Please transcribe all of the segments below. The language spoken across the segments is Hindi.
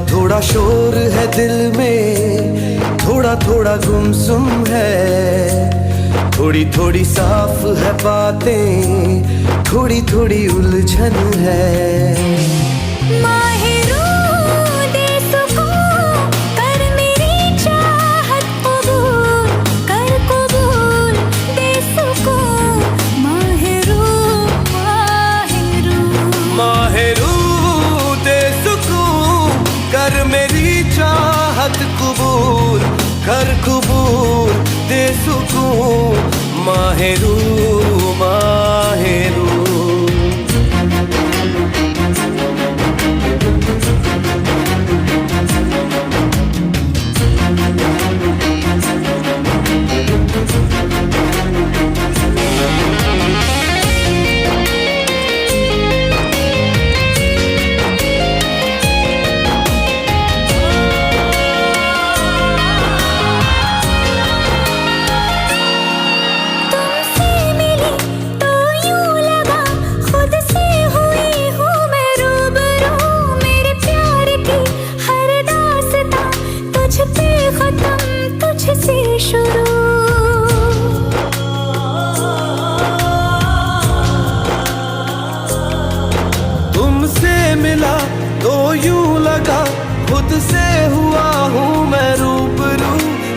थोड़ा शोर है दिल में, थोड़ा थोड़ा गुमसुम है, थोड़ी थोड़ी साफ है बातें, थोड़ी थोड़ी उलझन है। मेरी चाहत कबूल कर, कबूल दे सुकून, माहिरू माहिरू। तुमसे मिला तो यूं लगा खुद से हुआ हूँ मैं रूबरू,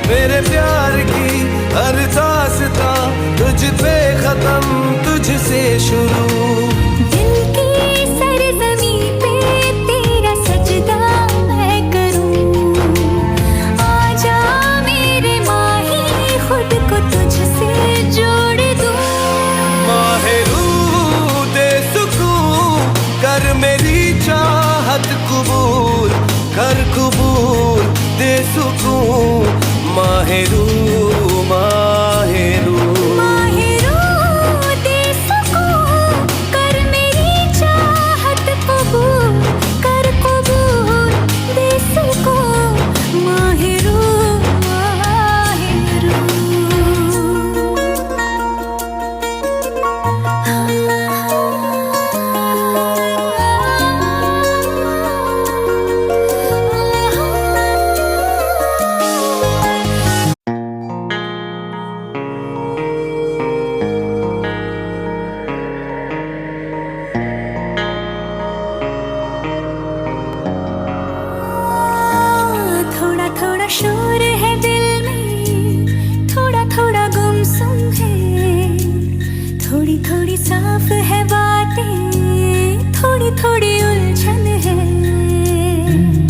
मेरे प्यार की हर दास्तां तुझ पे खत्म, तुझसे शुरू। मेरी चाहत कबूल कर, कबूल दे सुकून, माहिरू माहिरू। दे सुकून कर मेरी चाहत कबूल कर, कबूल दे सुकून, माहिरू माहिरू। शोर है दिल में, थोड़ा थोड़ा गुमसुम है, थोड़ी थोड़ी साफ है बातें, थोड़ी थोड़ी उलझन है।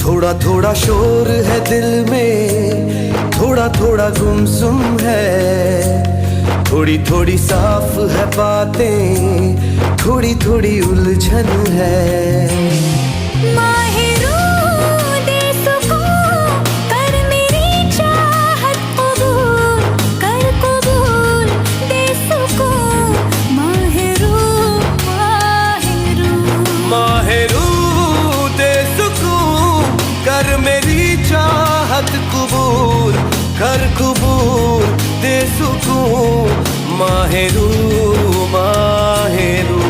थोड़ा थोड़ा शोर है दिल में, थोड़ा थोड़ा गुमसुम है, थोड़ी थोड़ी साफ है बातें, थोड़ी थोड़ी उलझन है। मेरी चाहत कबूल कर, कबूल दे सुकून, माहिरू माहिरू।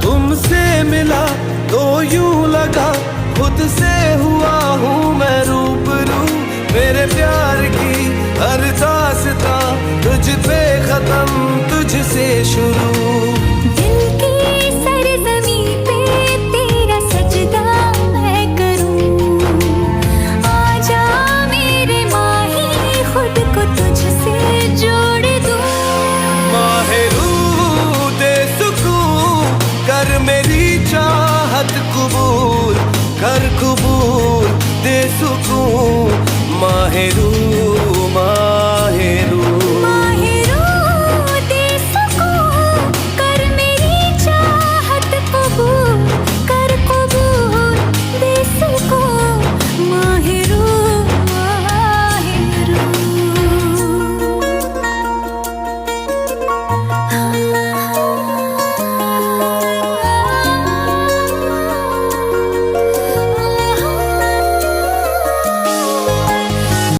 तुमसे मिला तो यूं लगा खुद से हुआ हूँ मैं रूबरू, मेरे प्यार की हर दास्तां तुझ पे खत्म, तुझसे शुरू। मेरी चाहत कबूल है रूबरू।